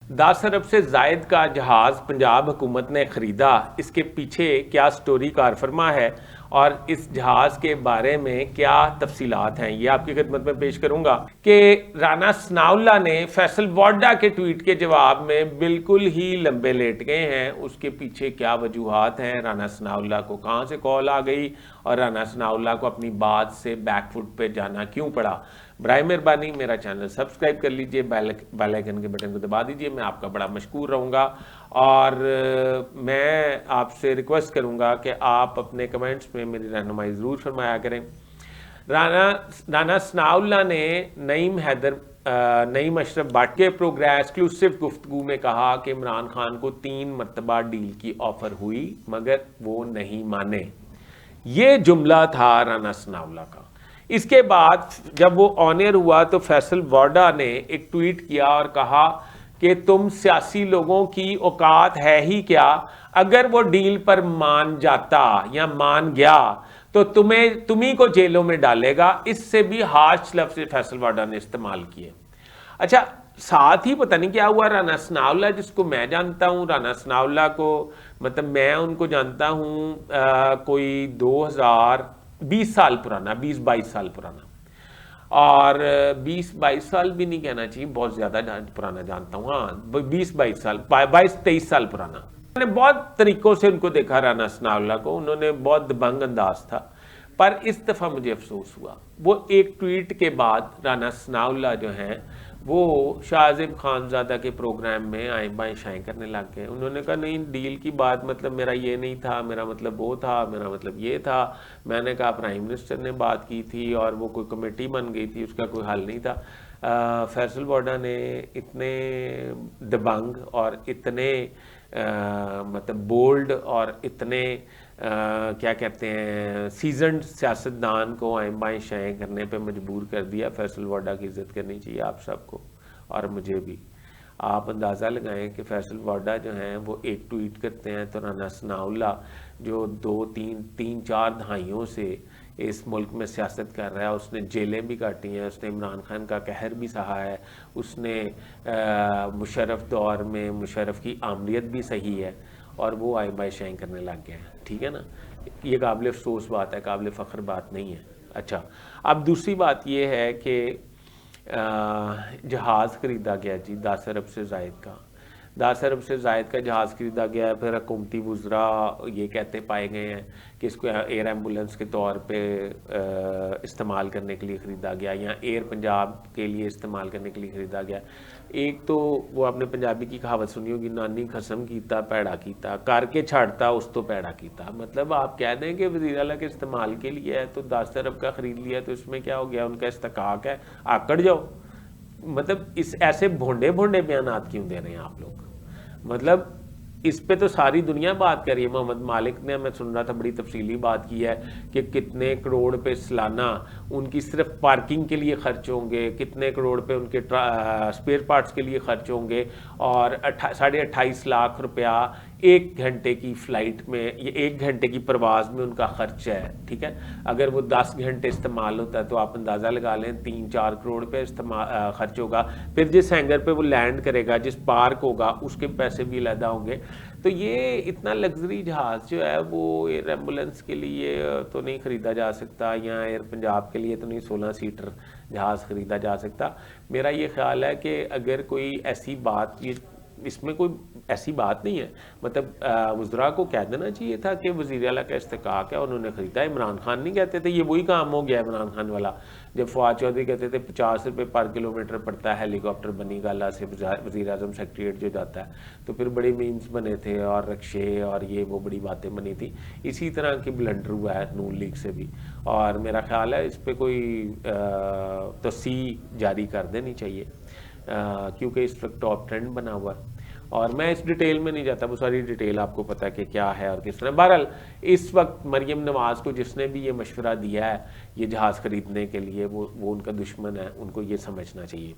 10 अरब से जायद का जहाज़ पंजाब हुकूमत ने ख़रीदा, इसके पीछे क्या स्टोरी कार फरमा है और इस जहाज़ के बारे में क्या तफसीलात हैं, ये आपकी खिदमत में पेश करूंगा कि राना सनाउल्लाह ने फैसल वाडा के ट्वीट के जवाब में बिल्कुल ही लंबे लेट गए हैं। उसके पीछे क्या वजूहात हैं, राना सनाउल्लाह को कहाँ से कॉल आ गई और राना सनाउल्लाह को अपनी बात से बैकफुट पे जाना क्यों पड़ा। बराए मेहरबानी मेरा चैनल सब्सक्राइब कर लीजिए, बेल आइकन के बटन को दबा दीजिए, मैं आपका बड़ा मशकूर रहूँगा। और मैं आपसे रिक्वेस्ट करूँगा कि आप अपने कमेंट्स में मेरी रहनुमाई ज़रूर फरमाया करें। राना सनाउल्लाह ने नईम अशरफ भट्ट के प्रोग्राम एक्सक्लूसिव गुफ्तगू में कहा कि इमरान खान को 3 मरतबा डील की ऑफर हुई मगर वो नहीं माने। ये जुमला था राना सनाउल्लाह का। इसके बाद जब वो ऑन एयर हुआ तो फैसल वाडा ने एक ट्वीट किया और कहा कि तुम सियासी लोगों की औकात है ही क्या, अगर वो डील पर मान जाता या मान गया तो तुम्ही को जेलों में डालेगा। इससे भी हार्श लफ्ज़ फैसल वाडा ने इस्तेमाल किए। अच्छा, साथ ही पता नहीं क्या हुआ, राना सनाउल्लाह जिसको मैं जानता हूँ, राना सनाउल्लाह को मतलब मैं उनको जानता हूँ कोई 2020 साल पुराना, 20-22 साल पुराना, और 20-22 साल भी नहीं कहना चाहिए, बहुत ज़्यादा पुराना जानता हूँ, हाँ 20-22 साल, 22-23 साल पुराना। मैंने बहुत तरीक़ों से उनको देखा राना सनाउल्लाह को, उन्होंने बहुत दबंग अंदाज था। पर इस दफ़ा मुझे अफसोस हुआ, वो एक ट्वीट के बाद राना सनाउल्लाह जो हैं वो शाहज़ेब खानज़ादा के प्रोग्राम में आए बाएँ शाएँ करने लग गए। उन्होंने कहा नहीं डील की बात मतलब मेरा ये नहीं था, मेरा मतलब वो था, मेरा मतलब ये था। मैंने कहा प्राइम मिनिस्टर ने बात की थी और वो कोई कमेटी बन गई थी, उसका कोई हल नहीं था। फैसल वाडा ने इतने दबंग और इतने मतलब बोल्ड और इतने क्या कहते हैं सीजनड सियासतदान को आए बाएँ शाएँ करने पे मजबूर कर दिया। फैसल वाडा की इज़्ज़त करनी चाहिए आप सबको और मुझे भी। आप अंदाज़ा लगाएं कि फैसल वाडा जो हैं वो एक ट्वीट करते हैं तो राना सनाउल्लाह जो 2-3-4 दहाइयों से इस मुल्क में सियासत कर रहा है, उसने जेलें भी काटी हैं, उसने इमरान खान का कहर भी सहा है, उसने मुशर्रफ दौर में मुशर्रफ की आमरीत भी सही है और वो आए बाएँ शाएँ करने लग गए हैं। ठीक है ना, ये काबिल अफसोस बात है, काबिल फ़ख्र बात नहीं है। अच्छा, अब दूसरी बात ये है कि जहाज़ ख़रीदा गया जी 10 अरब से ज़ायद का, 10 अरब से ज़ायद का जहाज़ ख़रीदा गया है। फिर हुकूमती वुज़रा ये कहते पाए गए हैं कि इसको एयर एम्बुलेंस के तौर पे इस्तेमाल करने के लिए ख़रीदा गया या एयर पंजाब के लिए इस्तेमाल करने के लिए ख़रीदा गया। एक तो वो आपने पंजाबी की कहावत सुनी होगी, नानी खसम कीता पैड़ा कीता, करके छाड़ता उस तो पैड़ा कीता। मतलब आप कह दें कि वज़ीर आला के इस्तेमाल के लिए है तो 10 अरब का ख़रीद लिया तो इसमें क्या हो गया, उनका इस्तकाक है, आकड़ जाओ। मतलब इस ऐसे भोंडे भोंडे बयानात क्यों दे रहे हैं आप लोग। मतलब इस पे तो सारी दुनिया बात कर रही है। मोहम्मद मालिक ने, मैं सुन रहा था, बड़ी तफसीली बात की है कि कितने करोड़ पे सालाना उनकी सिर्फ पार्किंग के लिए खर्च होंगे, कितने करोड़ पे उनके स्पेयर पार्ट्स के लिए खर्च होंगे और 28.5 लाख रुपया 1 घंटे की फ़्लाइट में, ये 1 घंटे की परवाज़ में उनका खर्च है। ठीक है, अगर वो 10 घंटे इस्तेमाल होता है तो आप अंदाज़ा लगा लें 3-4 करोड़ पे खर्च होगा। फिर जिस हैंगर पे वो लैंड करेगा, जिस पार्क होगा, उसके पैसे भी अलहदा होंगे। तो ये इतना लग्जरी जहाज़ जो है वो एयर एम्बुलेंस के लिए तो नहीं ख़रीदा जा सकता या एयर पंजाब के लिए तो नहीं 16 सीटर जहाज़ ख़रीदा जा सकता। मेरा ये ख्याल है कि अगर कोई ऐसी बात, ये इसमें कोई ऐसी बात नहीं है, मतलब वज़रा को कह देना चाहिए था कि वज़ीर आला का इस्तेकाक है, उन्होंने ख़रीदा। इमरान खान नहीं कहते थे, ये वही काम हो गया इमरान खान वाला, जब फवाद चौधरी कहते थे 50 रुपये पर किलोमीटर पड़ता है हेलीकॉप्टर बनी गाला से वज़ीर आज़म सेक्रेटरीट जो जाता है, तो फिर बड़े मीम्स बने थे और रक्शे और ये वो बड़ी बातें बनी थी। इसी तरह की ब्लंडर हुआ है नून लीग से भी, और मेरा ख्याल है इस पर कोई तस्सी जारी कर देनी चाहिए क्योंकि इस वक्त टॉप ट्रेंड बना हुआ है। और मैं इस डिटेल में नहीं जाता, वो सारी डिटेल आपको पता है कि क्या है और किस तरह। बहरहाल इस वक्त मरियम नवाज़ को जिसने भी ये मशवरा दिया है ये जहाज़ ख़रीदने के लिए, वो उनका दुश्मन है, उनको ये समझना चाहिए।